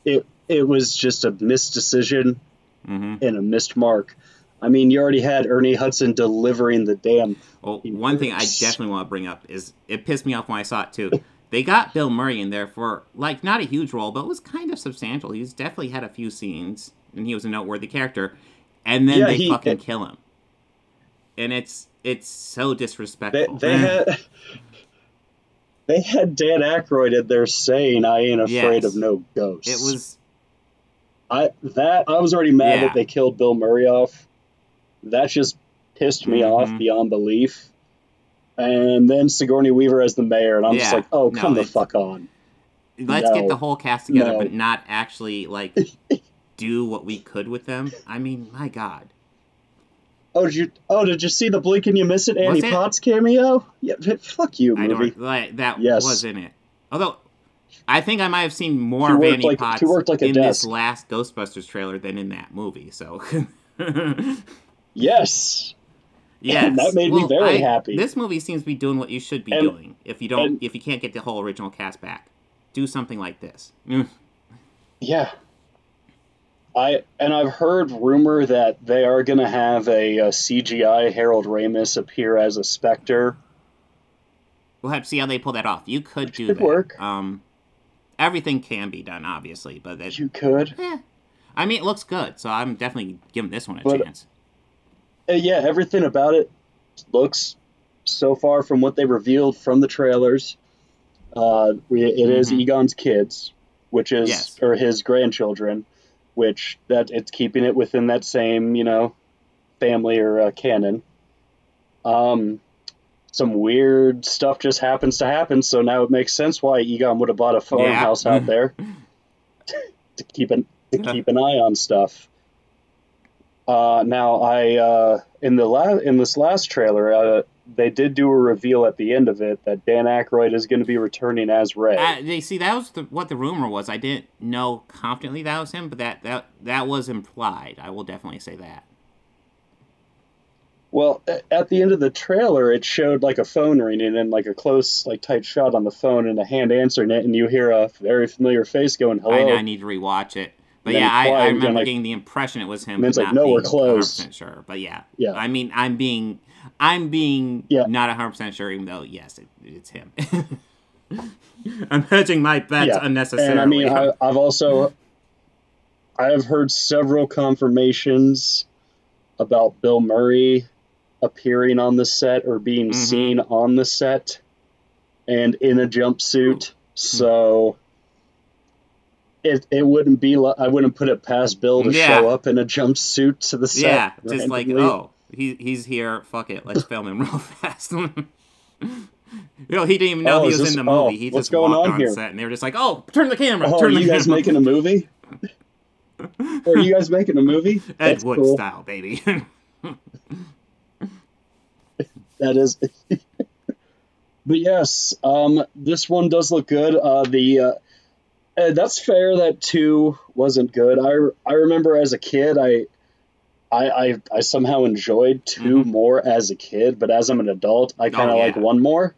it was just a missed decision and a missed mark. I mean, you already had Ernie Hudson delivering the damn... Well, one thing I definitely want to bring up is, it pissed me off when I saw it too. They got Bill Murray in there for, like, not a huge role, but it was kind of substantial. He's definitely had a few scenes, and he was a noteworthy character. And then they fucking kill him. And it's so disrespectful. They had Dan Aykroyd in there saying, "I ain't afraid of no ghosts." It was... I was already mad that they killed Bill Murray off. That just pissed me off beyond belief. And then Sigourney Weaver as the mayor, and I'm just like, oh, come the fuck on. Let's get the whole cast together, but not actually, like, do what we could with them. I mean, my God. Oh, did you see the blink and you miss it Annie Potts cameo? Yeah, fuck you, movie. That was in it. Although, I think I might have seen more of Annie Potts in this last Ghostbusters trailer than in that movie, so... Yes. And that made me very happy. This movie seems to be doing what you should be doing. If you can't get the whole original cast back, do something like this. Yeah. I've heard rumor that they are going to have a CGI Harold Ramis appear as a Spectre. We'll have to see how they pull that off. You could do that. Work. Everything can be done, obviously, but you could. I mean, it looks good, so I'm definitely giving this one a chance. Yeah, everything about it looks, so far from what they revealed from the trailers, it is Egon's kids, which is or his grandchildren, which that it's keeping it within that same family or canon. Some weird stuff just happens to happen, so now it makes sense why Egon would have bought a farmhouse out there to keep an eye on stuff. Now, in this last trailer, they did do a reveal at the end of it that Dan Aykroyd is going to be returning as Ray. That was what the rumor was. I didn't know confidently that was him, but that was implied. I will definitely say that. Well, at the end of the trailer, it showed like a phone ringing and like a close, like tight shot on the phone and a hand answering it, and you hear a very familiar face going, "Hello." I need to rewatch it. But I remember getting the impression it was him. And it's like, no, we're closed. 100% sure, but yeah. I mean, I'm being not 100% sure, even though yes, it's him. I'm hedging my bets unnecessarily. And I mean, I have heard several confirmations about Bill Murray appearing on the set or being seen on the set and in a jumpsuit. So. It wouldn't be. I wouldn't put it past Bill to show up in a jumpsuit to the set. Yeah, just like he's here. Fuck it, let's film him real fast. He didn't even know he was in the movie. He just walked on set, and they were just like, "Oh, turn the camera." Are you guys making a movie? Are you guys making a movie? Ed Wood style, baby. That is. But yes, this one does look good. That's fair that 2 wasn't good. I remember as a kid, I somehow enjoyed 2 more as a kid, but as I'm an adult, I kind of like 1 more.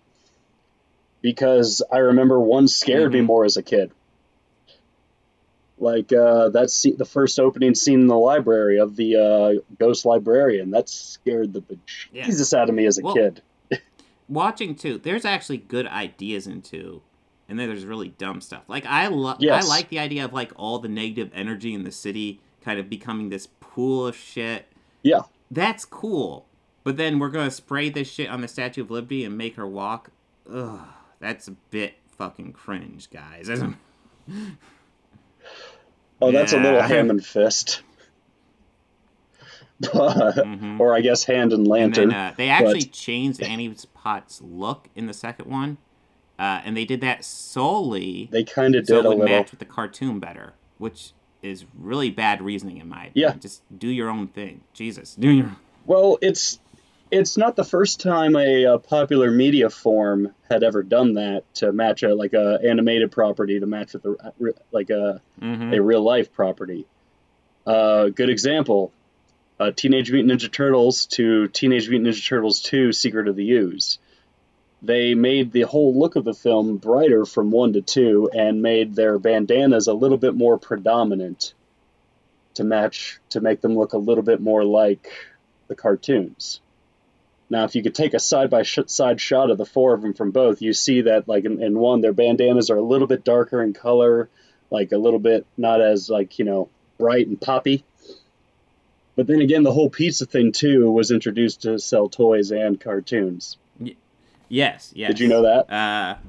Because I remember 1 scared me more as a kid. Like, the first opening scene in the library of the ghost librarian. That scared the bejesus out of me as a kid. Watching 2, there's actually good ideas in 2. And then there's really dumb stuff. Like, I like the idea of, like, all the negative energy in the city kind of becoming this pool of shit. Yeah. That's cool. But then we're going to spray this shit on the Statue of Liberty and make her walk. Ugh. That's a bit fucking cringe, guys. That's a little ham and fist. Or I guess hand and lantern. And then, they actually changed Annie Potts' look in the second one. And they did that solely they kind of so did it would a little match with the cartoon better, which is really bad reasoning in my opinion. Just do your own thing. Jesus. Do your Well, it's not the first time a popular media form had ever done that to match a animated property to match with a real life property. Good example: Teenage Mutant Ninja Turtles to Teenage Mutant Ninja Turtles 2: Secret of the Ooze. They made the whole look of the film brighter from 1 to 2 and made their bandanas a little bit more predominant to make them look a little bit more like the cartoons. Now, if you could take a side-by-side shot of the 4 of them from both, you see that, like, in 1, their bandanas are a little bit darker in color, like, a little bit not as, like, bright and poppy. But then again, the whole pizza thing, too, was introduced to sell toys and cartoons. Yes. Did you know that?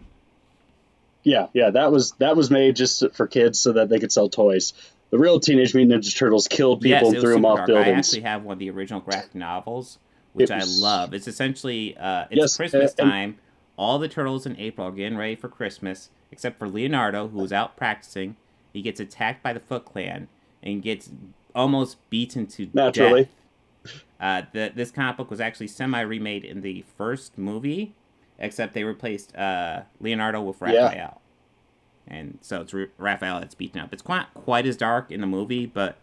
Yeah, that was made just for kids so that they could sell toys. The real Teenage Mutant Ninja Turtles killed people and threw them off buildings. I actually have one of the original graphic novels, which I love. It's essentially, it's Christmas time. All the turtles in April are getting ready for Christmas, except for Leonardo, who's out practicing. He gets attacked by the Foot Clan and gets almost beaten to death. This comic book was actually semi-remade in the first movie, except they replaced Leonardo with Raphael. Yeah. And so it's Raphael that's beaten up. It's quite as dark in the movie, but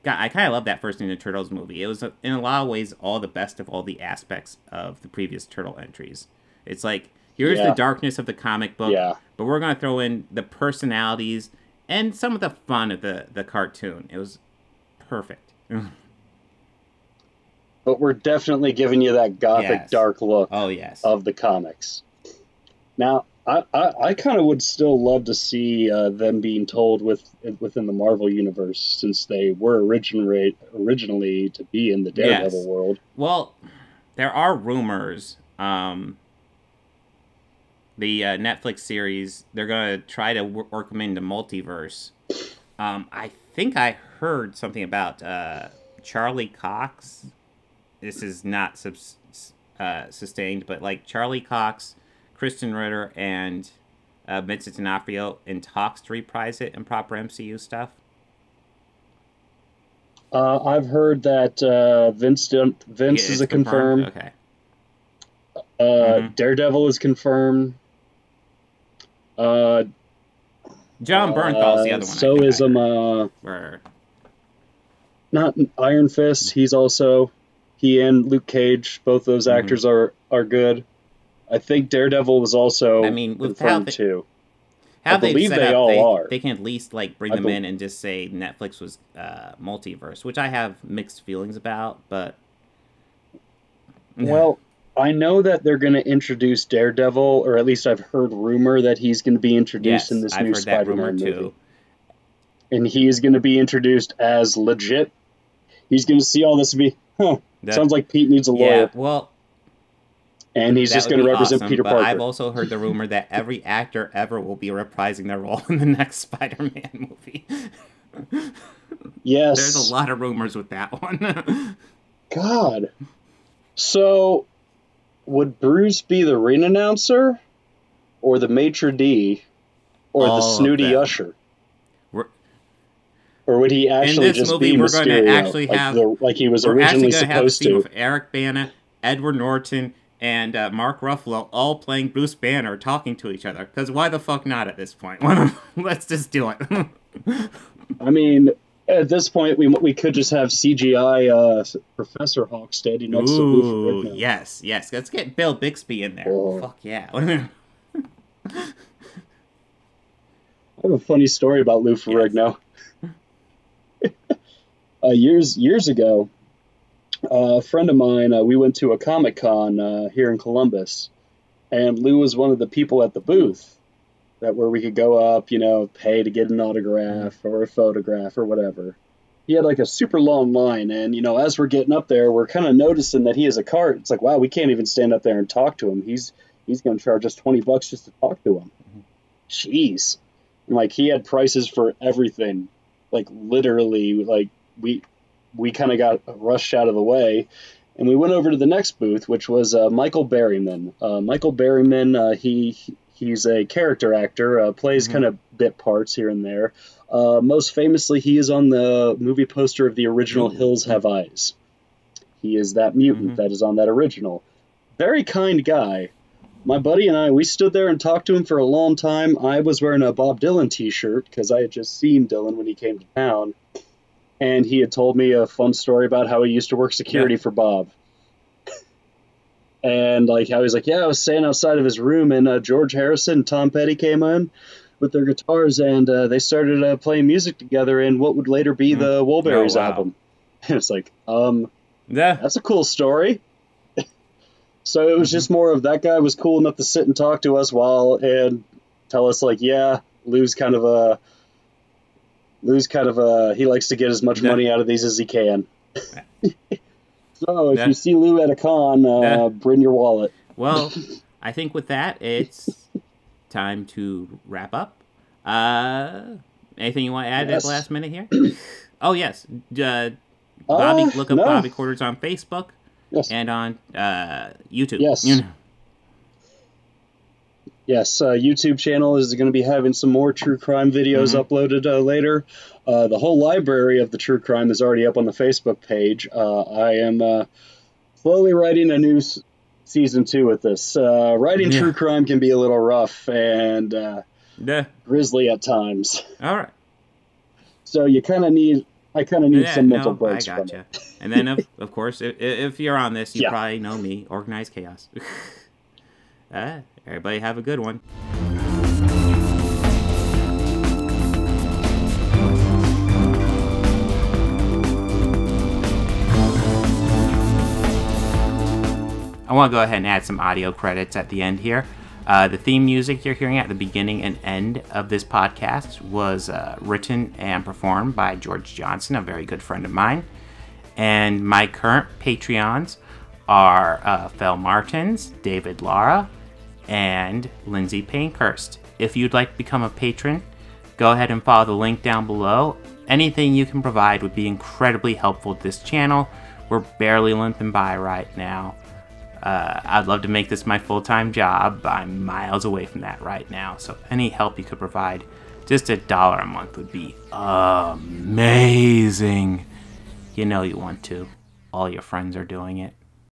God, I kind of love that first Ninja Turtles movie. It was, in a lot of ways, all the best of all the aspects of the previous Turtle entries. It's like, here's the darkness of the comic book, but we're going to throw in the personalities and some of the fun of the cartoon. It was perfect. But we're definitely giving you that gothic, dark look of the comics. Now, I kind of would still love to see them being told within the Marvel Universe, since they were originally to be in the Daredevil world. Well, there are rumors. The Netflix series, they're going to try to work them into multiverse. I think I heard something about Charlie Cox. This is not sustained, but like Charlie Cox, Kristen Ritter, and Vincent D'Onofrio in talks to reprise it in proper MCU stuff. I've heard that Vince is a confirmed. Okay. Daredevil is confirmed. John Bernthal's the other one. So is not Iron Fist. He and Luke Cage, both those actors are good. I think Daredevil was also confirmed too. How I believe they all are. They can at least bring them in and just say Netflix was multiverse, which I have mixed feelings about. But well, I know that they're going to introduce Daredevil, or at least I've heard rumor that he's going to be introduced in this new Spider-Man movie. And he is going to be introduced as legit. He's going to see all this and be, sounds like Pete needs a lawyer. Yeah, well, and he's just going to represent Peter Parker. I've also heard the rumor that every actor ever will be reprising their role in the next Spider-Man movie. Yes. There's a lot of rumors with that one. God. So, would Bruce be the ring announcer, or the maitre d', or the snooty usher? Or would he actually just be Mysterio, actually have, like he was originally supposed to? With Eric Bana, Edward Norton, and Mark Ruffalo all playing Bruce Banner talking to each other. Because why the fuck not at this point? Let's just do it. I mean, at this point, we could just have CGI Professor Hawk standing next to Lou Ferrigno. Yes. Let's get Bill Bixby in there. Oh. Fuck yeah. I have a funny story about Lou Ferrigno. Yes. Years ago, a friend of mine, we went to a Comic-Con here in Columbus, and Lou was one of the people at the booth where we could go up, pay to get an autograph or a photograph or whatever. He had like a super long line, and as we're getting up there, we're kind of noticing that he has a cart. It's like, wow, we can't even stand up there and talk to him. He's going to charge us $20 just to talk to him. Jeez. And, like, he had prices for everything. Like, literally, like, we kind of got rushed out of the way, and we went over to the next booth, which was Michael Berryman. Michael Berryman, he's a character actor, plays kind of bit parts here and there. Most famously, he is on the movie poster of the original Hills Have Eyes. He is that mutant that is on that original. Very kind guy. My buddy and I, we stood there and talked to him for a long time. I was wearing a Bob Dylan t-shirt because I had just seen Dylan when he came to town. And he had told me a fun story about how he used to work security for Bob. And like, I was like, I was staying outside of his room, and George Harrison and Tom Petty came in with their guitars, and they started playing music together in what would later be the Woolberries album. And it's like, that's a cool story. So it was just more of that guy was cool enough to sit and talk to us and tell us like, Lou's kind of a he likes to get as much money out of these as he can. So if you see Lou at a con, bring your wallet. Well, I think with that, it's time to wrap up. Anything you want to add at the last minute here? Oh, yes. Bobby, look up Bobby Quarters on Facebook. Yes. And on YouTube. Yes. Yes, YouTube channel is going to be having some more true crime videos uploaded later. The whole library of the true crime is already up on the Facebook page. I am slowly writing a new season 2 with this. Writing true crime can be a little rough and grisly at times. All right. So I kind of need some mental breaks from it. And then, of course, if you're on this, you probably know me, Organized Chaos. Everybody have a good one. I want to go ahead and add some audio credits at the end here. The theme music you're hearing at the beginning and end of this podcast was written and performed by George Johnson, a very good friend of mine. And my current Patreons are Fel Martins, David Lara, and Lindsay Pankhurst. If you'd like to become a patron, go ahead and follow the link down below. Anything you can provide would be incredibly helpful to this channel. We're barely limping by right now. I'd love to make this my full-time job. I'm miles away from that right now, so any help you could provide, just $1 a month would be amazing. You know you want to. All your friends are doing it.